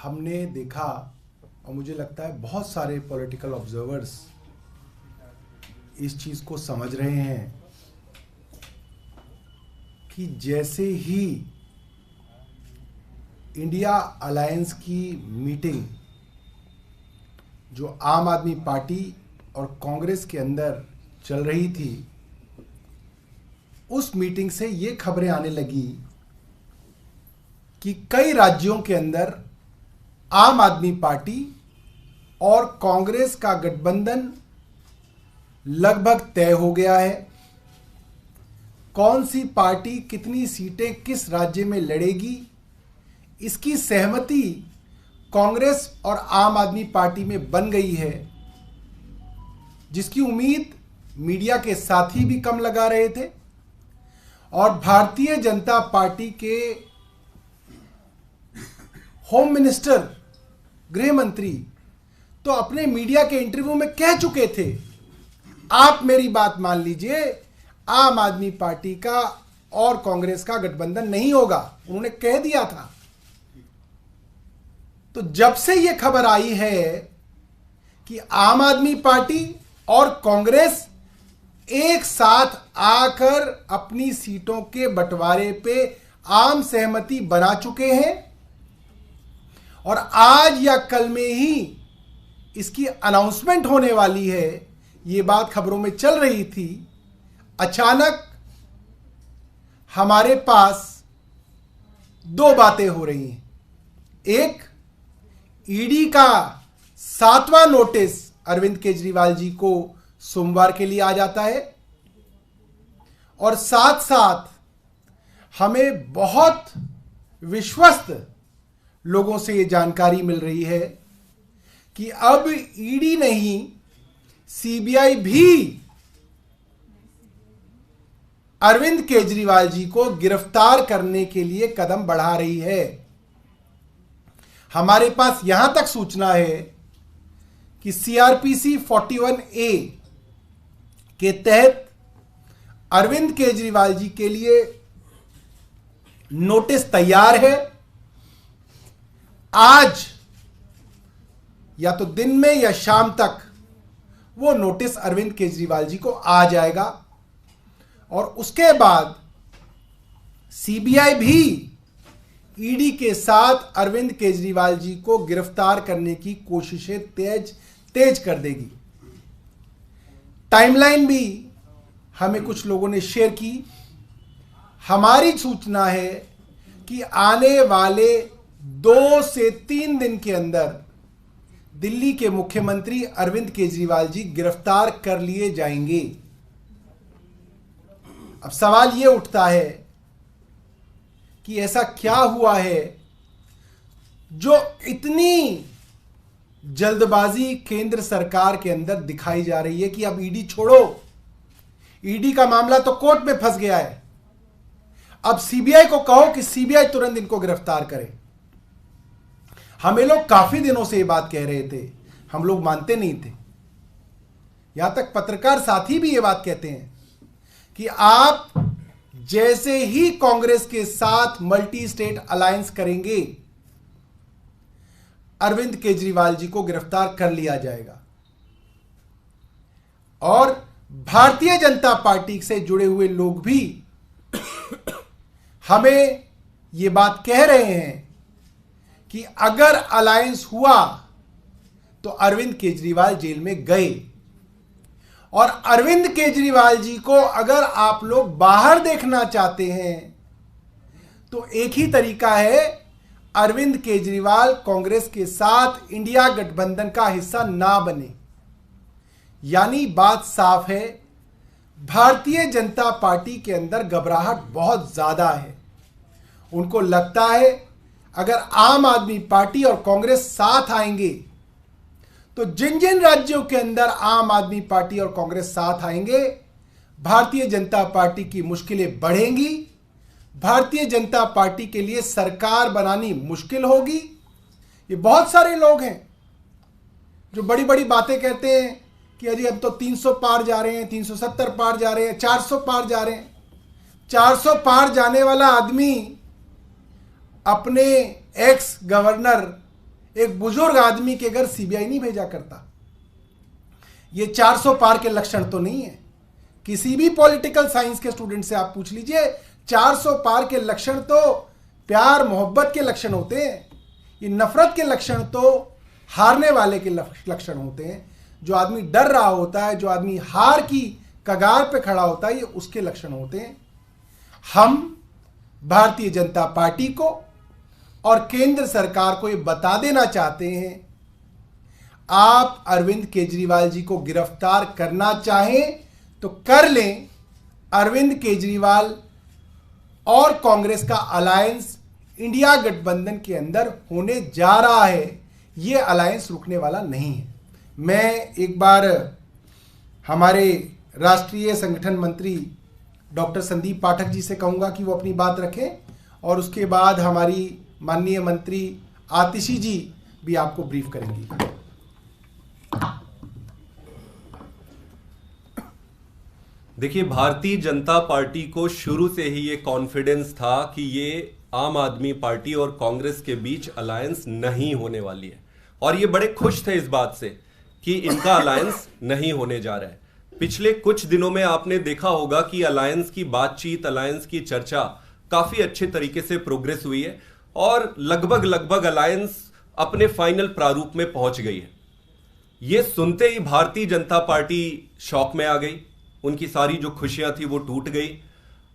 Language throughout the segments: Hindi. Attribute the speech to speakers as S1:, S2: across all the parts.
S1: हमने देखा और मुझे लगता है बहुत सारे पॉलिटिकल ऑब्जर्वर्स इस चीज़ को समझ रहे हैं कि जैसे ही इंडिया अलायंस की मीटिंग जो आम आदमी पार्टी और कांग्रेस के अंदर चल रही थी, उस मीटिंग से ये खबरें आने लगी कि कई राज्यों के अंदर आम आदमी पार्टी और कांग्रेस का गठबंधन लगभग तय हो गया है। कौन सी पार्टी कितनी सीटें किस राज्य में लड़ेगी, इसकी सहमति कांग्रेस और आम आदमी पार्टी में बन गई है, जिसकी उम्मीद मीडिया के साथी भी कम लगा रहे थे। और भारतीय जनता पार्टी के होम मिनिस्टर, गृह मंत्री तो अपने मीडिया के इंटरव्यू में कह चुके थे, आप मेरी बात मान लीजिए, आम आदमी पार्टी का और कांग्रेस का गठबंधन नहीं होगा, उन्होंने कह दिया था। तो जब से यह खबर आई है कि आम आदमी पार्टी और कांग्रेस एक साथ आकर अपनी सीटों के बंटवारे पे आम सहमति बना चुके हैं और आज या कल में ही इसकी अनाउंसमेंट होने वाली है, ये बात खबरों में चल रही थी। अचानक हमारे पास दो बातें हो रही हैं। एक, ईडी का 7वां नोटिस अरविंद केजरीवाल जी को सोमवार के लिए आ जाता है और साथ साथ हमें बहुत विश्वस्त लोगों से यह जानकारी मिल रही है कि अब ईडी नहीं, सीबीआई भी अरविंद केजरीवाल जी को गिरफ्तार करने के लिए कदम बढ़ा रही है। हमारे पास यहां तक सूचना है कि सीआरपीसी 41A के तहत अरविंद केजरीवाल जी के लिए नोटिस तैयार है। आज या तो दिन में या शाम तक वो नोटिस अरविंद केजरीवाल जी को आ जाएगा और उसके बाद सीबीआई भी ईडी के साथ अरविंद केजरीवाल जी को गिरफ्तार करने की कोशिशें तेज कर देगी। टाइमलाइन भी हमें कुछ लोगों ने शेयर की। हमारी सूचना है कि आने वाले 2 से 3 दिन के अंदर दिल्ली के मुख्यमंत्री अरविंद केजरीवाल जी गिरफ्तार कर लिए जाएंगे। अब सवाल यह उठता है कि ऐसा क्या हुआ है जो इतनी जल्दबाजी केंद्र सरकार के अंदर दिखाई जा रही है कि अब ईडी छोड़ो, ईडी का मामला तो कोर्ट में फंस गया है, अब सीबीआई को कहो कि सीबीआई तुरंत इनको गिरफ्तार करे। हमें लोग काफी दिनों से ये बात कह रहे थे, हम लोग मानते नहीं थे। यहां तक पत्रकार साथी भी ये बात कहते हैं कि आप जैसे ही कांग्रेस के साथ मल्टी स्टेट अलायंस करेंगे, अरविंद केजरीवाल जी को गिरफ्तार कर लिया जाएगा। और भारतीय जनता पार्टी से जुड़े हुए लोग भी हमें यह बात कह रहे हैं कि अगर अलायंस हुआ तो अरविंद केजरीवाल जेल में गए, और अरविंद केजरीवाल जी को अगर आप लोग बाहर देखना चाहते हैं तो एक ही तरीका है, अरविंद केजरीवाल कांग्रेस के साथ इंडिया गठबंधन का हिस्सा ना बने। यानी बात साफ है, भारतीय जनता पार्टी के अंदर घबराहट बहुत ज्यादा है। उनको लगता है अगर आम आदमी पार्टी और कांग्रेस साथ आएंगे तो जिन जिन राज्यों के अंदर आम आदमी पार्टी और कांग्रेस साथ आएंगे, भारतीय जनता पार्टी की मुश्किलें बढ़ेंगी, भारतीय जनता पार्टी के लिए सरकार बनानी मुश्किल होगी। ये बहुत सारे लोग हैं जो बड़ी बड़ी बातें कहते हैं कि अरे अब तो 300 पार जा रहे हैं, 370 पार जा रहे हैं, 400 पार जा रहे हैं। 400 पार जाने वाला आदमी अपने एक्स गवर्नर एक बुजुर्ग आदमी के घर सीबीआई नहीं भेजा करता। ये 400 पार के लक्षण तो नहीं है। किसी भी पॉलिटिकल साइंस के स्टूडेंट से आप पूछ लीजिए, 400 पार के लक्षण तो प्यार मोहब्बत के लक्षण होते हैं। ये नफरत के लक्षण तो हारने वाले के लक्षण होते हैं। जो आदमी डर रहा होता है, जो आदमी हार की कगार पे खड़ा होता है, ये उसके लक्षण होते हैं। हम भारतीय जनता पार्टी को और केंद्र सरकार को ये बता देना चाहते हैं, आप अरविंद केजरीवाल जी को गिरफ्तार करना चाहें तो कर लें। अरविंद केजरीवाल और कांग्रेस का अलायंस इंडिया गठबंधन के अंदर होने जा रहा है। यह अलायंस रुकने वाला नहीं है। मैं एक बार हमारे राष्ट्रीय संगठन मंत्री डॉक्टर संदीप पाठक जी से कहूंगा कि वो अपनी बात रखें, और उसके बाद हमारी माननीय मंत्री आतिशी जी भी आपको ब्रीफ करेंगी।
S2: देखिए, भारतीय जनता पार्टी को शुरू से ही ये कॉन्फिडेंस था कि ये आम आदमी पार्टी और कांग्रेस के बीच अलायंस नहीं होने वाली है, और ये बड़े खुश थे इस बात से कि इनका अलायंस नहीं होने जा रहा है। पिछले कुछ दिनों में आपने देखा होगा कि अलायंस की बातचीत, अलायंस की चर्चा काफी अच्छे तरीके से प्रोग्रेस हुई है, और लगभग अलायंस अपने फाइनल प्रारूप में पहुंच गई है। ये सुनते ही भारतीय जनता पार्टी शॉक में आ गई। उनकी सारी जो खुशियां थी वो टूट गई।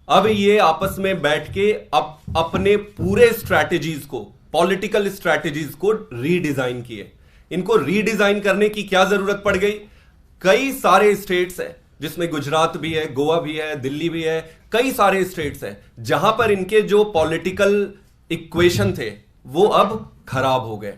S2: अब ये आपस में बैठ के अपने पूरे स्ट्रैटेजीज को, पॉलिटिकल स्ट्रैटेजीज को रीडिजाइन किए। इनको रीडिजाइन करने की क्या जरूरत पड़ गई? कई सारे स्टेट्स है, जिसमें गुजरात भी है, गोवा भी है, दिल्ली भी है, कई सारे स्टेट्स है जहां पर इनके जो पॉलिटिकल इक्वेशन थे वो अब खराब हो गए।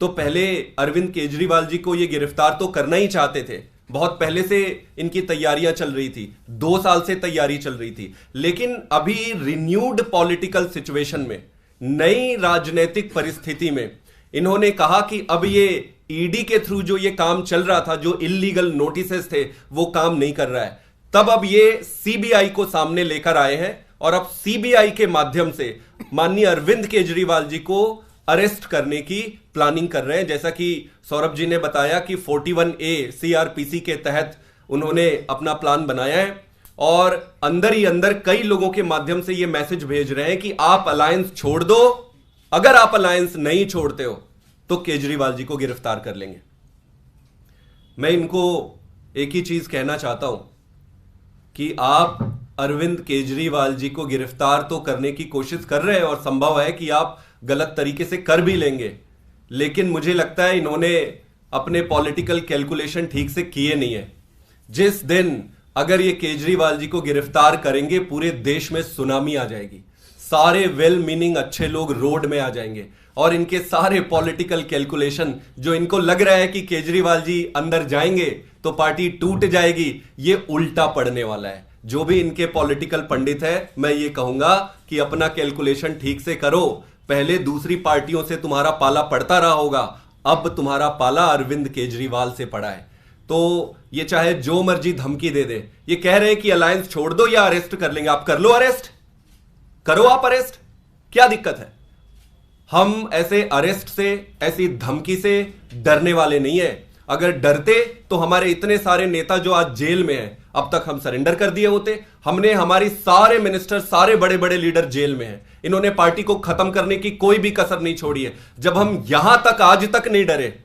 S2: तो पहले अरविंद केजरीवाल जी को ये गिरफ्तार तो करना ही चाहते थे, बहुत पहले से इनकी तैयारियां चल रही थी, 2 साल से तैयारी चल रही थी। लेकिन अभी रिन्यूड पॉलिटिकल सिचुएशन में, नई राजनीतिक परिस्थिति में इन्होंने कहा कि अब ये ईडी के थ्रू जो ये काम चल रहा था, जो इल्लीगल नोटिसेस थे, वो काम नहीं कर रहा है। तब अब ये सीबीआई को सामने लेकर आए हैं, और अब सीबीआई के माध्यम से माननीय अरविंद केजरीवाल जी को अरेस्ट करने की प्लानिंग कर रहे हैं। जैसा कि सौरभ जी ने बताया कि 41A सीआरपीसी के तहत उन्होंने अपना प्लान बनाया है, और अंदर ही अंदर कई लोगों के माध्यम से ये मैसेज भेज रहे हैं कि आप अलायंस छोड़ दो, अगर आप अलायंस नहीं छोड़ते हो तो केजरीवाल जी को गिरफ्तार कर लेंगे। मैं इनको एक ही चीज कहना चाहता हूं कि आप अरविंद केजरीवाल जी को गिरफ्तार तो करने की कोशिश कर रहे हैं, और संभव है कि आप गलत तरीके से कर भी लेंगे, लेकिन मुझे लगता है इन्होंने अपने पॉलिटिकल कैलकुलेशन ठीक से किए नहीं है। जिस दिन अगर ये केजरीवाल जी को गिरफ्तार करेंगे, पूरे देश में सुनामी आ जाएगी, सारे वेल मीनिंग अच्छे लोग रोड में आ जाएंगे, और इनके सारे पॉलिटिकल कैलकुलेशन, जो इनको लग रहा है कि केजरीवाल जी अंदर जाएंगे तो पार्टी टूट जाएगी, ये उल्टा पड़ने वाला है। जो भी इनके पॉलिटिकल पंडित है, मैं ये कहूंगा कि अपना कैलकुलेशन ठीक से करो। पहले दूसरी पार्टियों से तुम्हारा पाला पड़ता रहा होगा, अब तुम्हारा पाला अरविंद केजरीवाल से पड़ा है। तो ये चाहे जो मर्जी धमकी दे दे, ये कह रहे हैं कि अलायंस छोड़ दो या अरेस्ट कर लेंगे। आप कर लो अरेस्ट, करो आप अरेस्ट, क्या दिक्कत है? हम ऐसे अरेस्ट से, ऐसी धमकी से डरने वाले नहीं है। अगर डरते तो हमारे इतने सारे नेता जो आज जेल में हैं, अब तक हम सरेंडर कर दिए होते। हमने हमारी सारे मिनिस्टर, सारे बड़े बड़े लीडर जेल में हैं। इन्होंने पार्टी को खत्म करने की कोई भी कसर नहीं छोड़ी है। जब हम यहां तक आज तक नहीं डरे,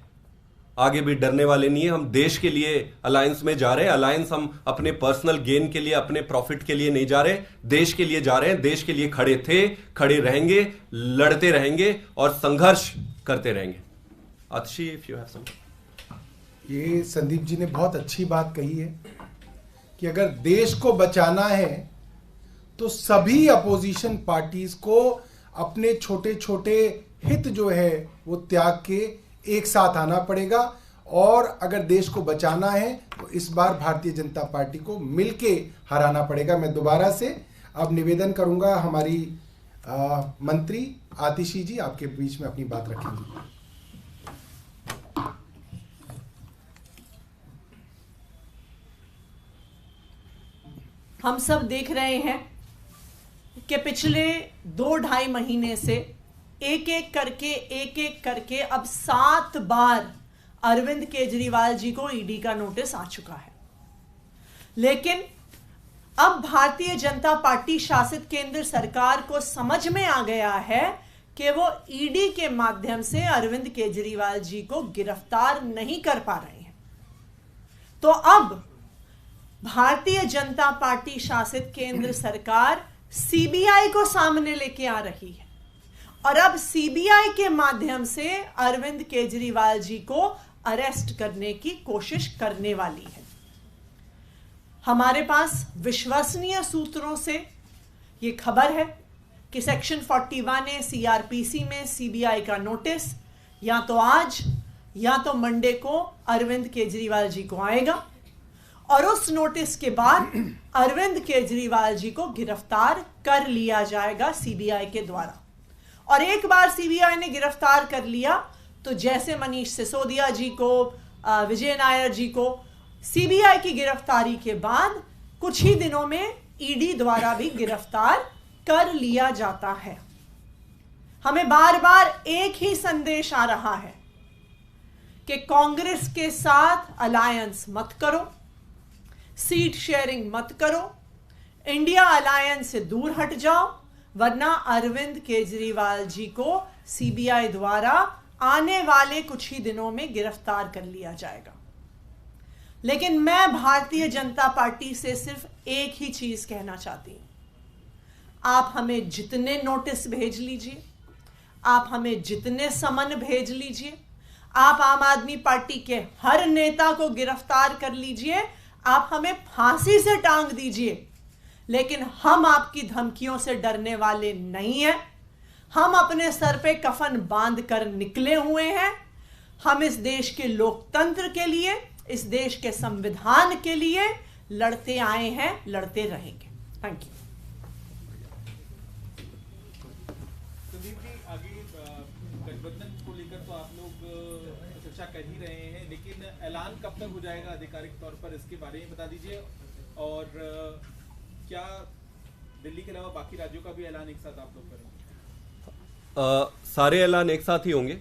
S2: आगे भी डरने वाले नहीं है। हम देश के लिए अलायंस में जा रहे हैं। अलायंस हम अपने पर्सनल गेन के लिए, अपने प्रॉफिट के लिए नहीं जा रहे, देश के लिए जा रहे हैं। देश के लिए खड़े थे, खड़े रहेंगे, लड़ते रहेंगे और संघर्ष करते रहेंगे। आतिशी, इफ यू हैव समथिंग।
S1: ये संदीप जी ने बहुत अच्छी बात कही है कि अगर देश को बचाना है तो सभी अपोजिशन पार्टीज को अपने छोटे छोटे हित जो है वो त्याग के एक साथ आना पड़ेगा, और अगर देश को बचाना है तो इस बार भारतीय जनता पार्टी को मिलके हराना पड़ेगा। मैं दोबारा से अब निवेदन करूंगा, हमारी मंत्री आतिशी जी आपके बीच में अपनी बात रखेंगी।
S3: हम सब देख रहे हैं कि पिछले 2-2.5 महीने से एक एक करके अब 7 बार अरविंद केजरीवाल जी को ईडी का नोटिस आ चुका है। लेकिन अब भारतीय जनता पार्टी शासित केंद्र सरकार को समझ में आ गया है कि वो ईडी के माध्यम से अरविंद केजरीवाल जी को गिरफ्तार नहीं कर पा रहे हैं। तो अब भारतीय जनता पार्टी शासित केंद्र सरकार सीबीआई को सामने लेके आ रही है और अब सीबीआई के माध्यम से अरविंद केजरीवाल जी को अरेस्ट करने की कोशिश करने वाली है। हमारे पास विश्वसनीय सूत्रों से यह खबर है कि सेक्शन 41A सीआरपीसी में सीबीआई का नोटिस या तो आज या तो मंडे को अरविंद केजरीवाल जी को आएगा और उस नोटिस के बाद अरविंद केजरीवाल जी को गिरफ्तार कर लिया जाएगा सीबीआई के द्वारा। और एक बार सीबीआई ने गिरफ्तार कर लिया तो जैसे मनीष सिसोदिया जी को, विजय नायर जी को सीबीआई की गिरफ्तारी के बाद कुछ ही दिनों में ईडी द्वारा भी गिरफ्तार कर लिया जाता है। हमें बार बार एक ही संदेश आ रहा है कि कांग्रेस के साथ अलायंस मत करो, सीट शेयरिंग मत करो, इंडिया अलायंस से दूर हट जाओ, वरना अरविंद केजरीवाल जी को सीबीआई द्वारा आने वाले कुछ ही दिनों में गिरफ्तार कर लिया जाएगा। लेकिन मैं भारतीय जनता पार्टी से सिर्फ एक ही चीज कहना चाहती हूं, आप हमें जितने नोटिस भेज लीजिए, आप हमें जितने समन भेज लीजिए, आप आम आदमी पार्टी के हर नेता को गिरफ्तार कर लीजिए, आप हमें फांसी से टांग दीजिए, लेकिन हम आपकी धमकियों से डरने वाले नहीं हैं। हम अपने सर पे कफन बांध कर निकले हुए हैं। हम इस देश के लोकतंत्र के लिए, इस देश के संविधान के लिए लड़ते आए हैं, लड़ते रहेंगे। Thank you.
S4: संदीप जी, आगे गठबंधन को लेकर तो आप लोग चर्चा कर ही रहे हैं, लेकिन ऐलान कब तक हो जाएगा आधिकारिक तौर पर, इसके बारे में बता दीजिए। और क्या दिल्ली के अलावा बाकी राज्यों का भी ऐलान एक साथ आप लोग करेंगे?
S2: सारे ऐलान एक साथ ही होंगे।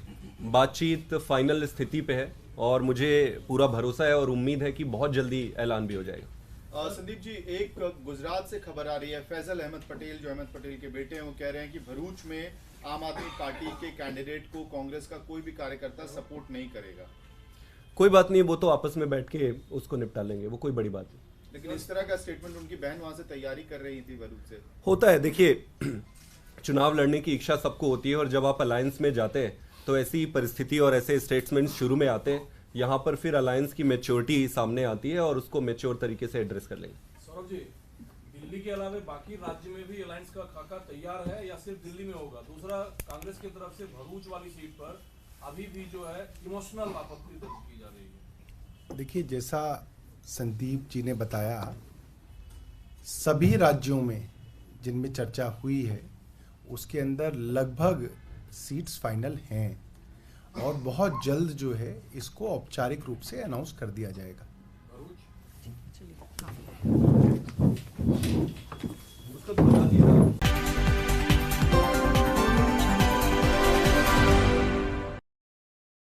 S2: बातचीत फाइनल स्थिति पे है और मुझे पूरा भरोसा है और उम्मीद है कि बहुत जल्दी ऐलान भी हो जाएगा।
S5: संदीप जी, एक गुजरात से खबर आ रही है, फैजल अहमद पटेल जो अहमद पटेल के बेटे हैं, वो कह रहे हैं कि भरूच में आम आदमी पार्टी के कैंडिडेट को कांग्रेस का कोई भी कार्यकर्ता सपोर्ट नहीं करेगा।
S2: कोई बात नहीं, वो तो आपस में बैठ के उसको निपटा लेंगे, वो कोई बड़ी बात नहीं।
S5: लेकिन इस तरह का स्टेटमेंट उनकी बहन वहां से तैयारी कर रही थी भरूच से।
S2: होता है, देखिए चुनाव लड़ने की इच्छा सबको होती है और जब आप अलायंस में जाते हैं तो ऐसी परिस्थिति और ऐसे स्टेटमेंट्स शुरू में आते हैं। यहाँ पर फिर अलायंस की मैच्योरिटी सामने आती है और उसको मैच्योर तरीके से एड्रेस कर लेंगे।
S6: सौरभ जी, दिल्ली के अलावा बाकी राज्य में भी अलायंस का खाका तैयार है या सिर्फ दिल्ली में होगा? दूसरा, कांग्रेस की तरफ से भरूच वाली सीट पर अभी भी जो है इमोशनल आपत्ति दर्ज की जा रही है।
S1: देखिए, जैसा संदीप जी ने बताया, सभी राज्यों में जिनमें चर्चा हुई है उसके अंदर लगभग सीट्स फाइनल हैं और बहुत जल्द जो है इसको औपचारिक रूप से अनाउंस कर दिया जाएगा।
S6: उसका बता दिया